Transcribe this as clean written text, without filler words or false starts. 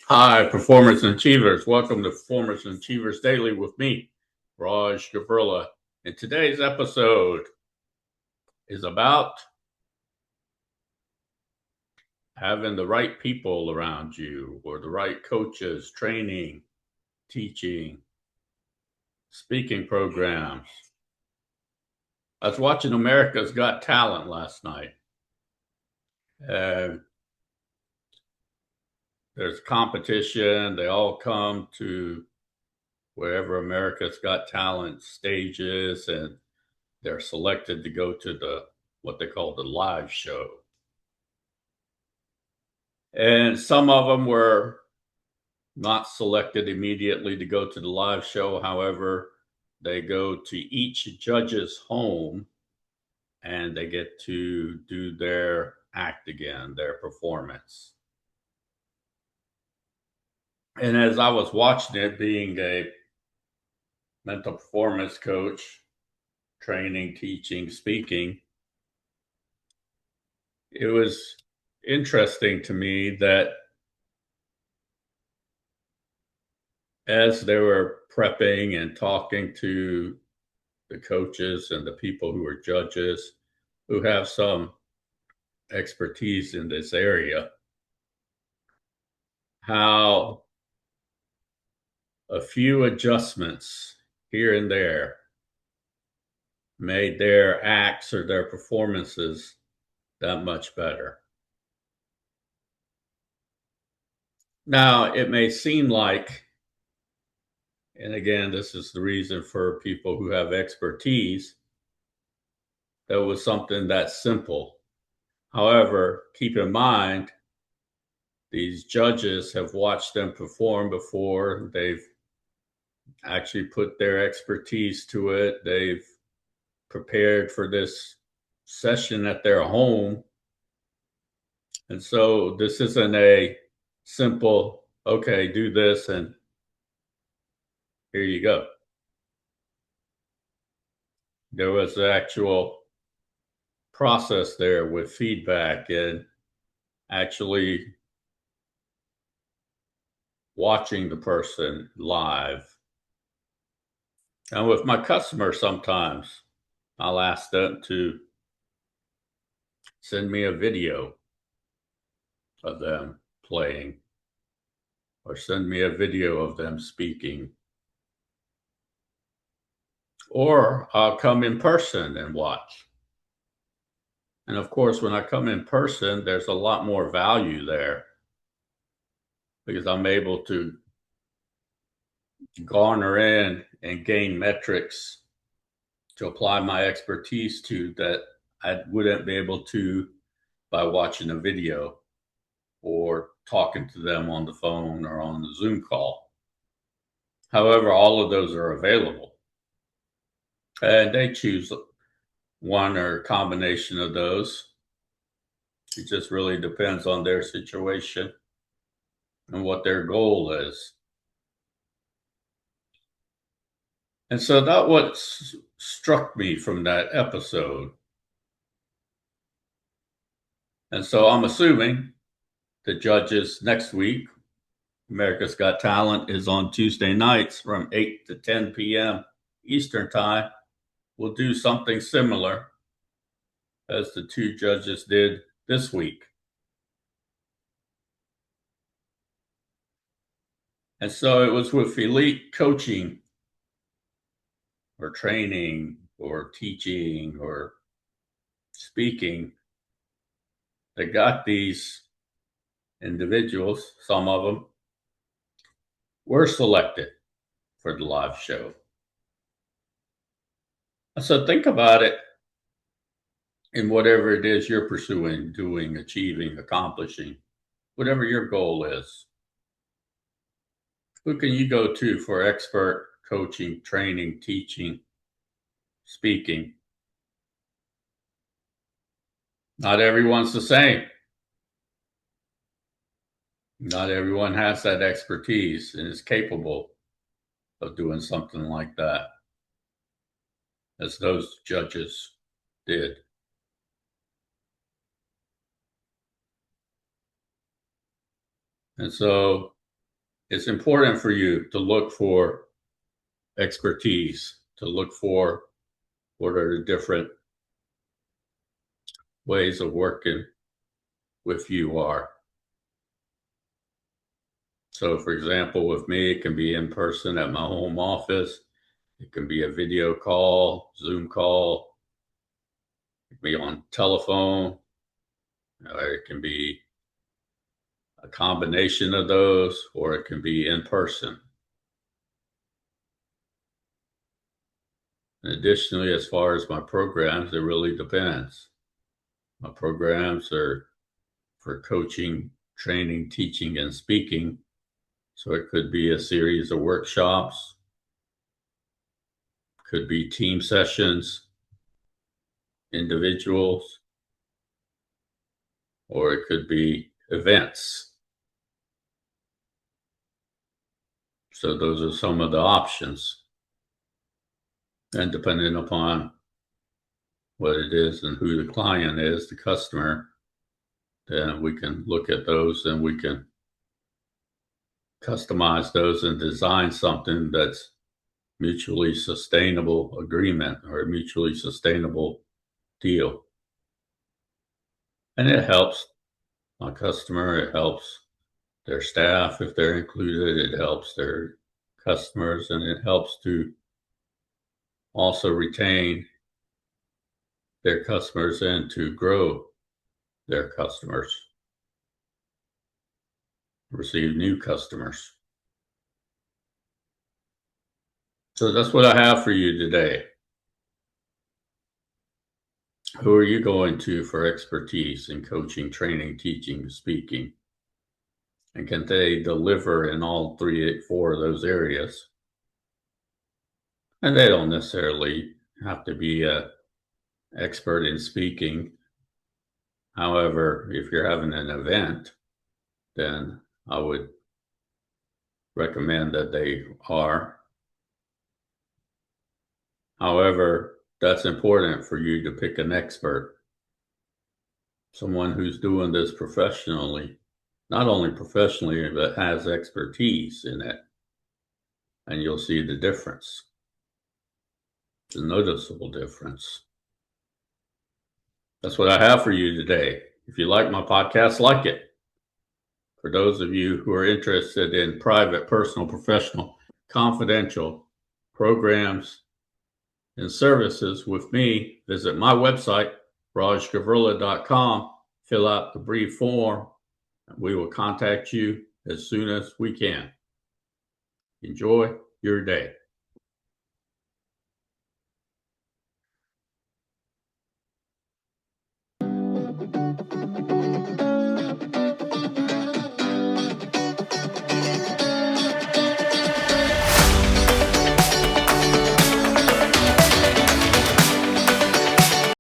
Hi, performers and achievers. Welcome to Performers and Achievers Daily with me, Gavurla. And today's episode is about having the right people around you or the right coaches, training, teaching, speaking programs. I was watching America's Got Talent last night. And there's competition. They all come to wherever America's Got Talent stages, and they're selected to go to the what they call the live show. And some of them were not selected immediately to go to the live show. However, they go to each judge's home and they get to do their act again, their performance. And as I was watching it, being a mental performance coach, training, teaching, speaking, it was interesting to me that as they were prepping and talking to the coaches and the people who are judges who have some expertise in this area, how a few adjustments here and there made their acts or their performances that much better. Now, it may seem like, and again, this is the reason for people who have expertise, that was something that simple. However, keep in mind, these judges have watched them perform before. They've actually put their expertise to it. They've prepared for this session at their home. And so this isn't a simple, okay, do this and here you go. There was an actual process there with feedback and actually watching the person live. And with my customers, sometimes I'll ask them to send me a video of them playing or send me a video of them speaking. Or I'll come in person and watch. And of course, when I come in person, there's a lot more value there because I'm able to garner in and gain metrics to apply my expertise to that I wouldn't be able to by watching a video or talking to them on the phone or on the Zoom call. However, all of those are available. And they choose one or a combination of those. It just really depends on their situation and what their goal is. And so that what struck me from that episode. And so I'm assuming the judges next week, America's Got Talent is on Tuesday nights from 8 to 10 p.m. Eastern Time. We'll do something similar as the two judges did this week. And so it was with elite coaching or training or teaching or speaking that got these individuals, some of them, were selected for the live show. So think about it in whatever it is you're pursuing, doing, achieving, accomplishing, whatever your goal is. Who can you go to for expert coaching, training, teaching, speaking? Not everyone's the same. Not everyone has that expertise and is capable of doing something like that, as those judges did. And so it's important for you to look for expertise, to look for what are the different ways of working with you are. So, for example, with me, it can be in person at my home office. It can be a video call, Zoom call. It can be on telephone. It can be a combination of those, or it can be in person. And additionally, as far as my programs, it really depends. My programs are for coaching, training, teaching, and speaking. So it could be a series of workshops, could be team sessions, individuals, or it could be events. So those are some of the options. And depending upon what it is and who the client is, the customer, then we can look at those and we can customize those and design something that's mutually sustainable agreement or a mutually sustainable deal. And it helps my customer, it helps their staff if they're included, it helps their customers, and it helps to also retain their customers and to grow their customers, receive new customers. So that's what I have for you today. Who are you going to for expertise in coaching, training, teaching, speaking? And can they deliver in all three, four of those areas? And they don't necessarily have to be an expert in speaking. However, if you're having an event, then I would recommend that they are. However, that's important for you to pick an expert, someone who's doing this professionally, not only professionally, but has expertise in it. And you'll see the difference, the noticeable difference. That's what I have for you today. If you like my podcast, like it. For those of you who are interested in private, personal, professional, confidential programs and services with me, visit my website, rajgavurla.com, fill out the brief form, and we will contact you as soon as we can. Enjoy your day.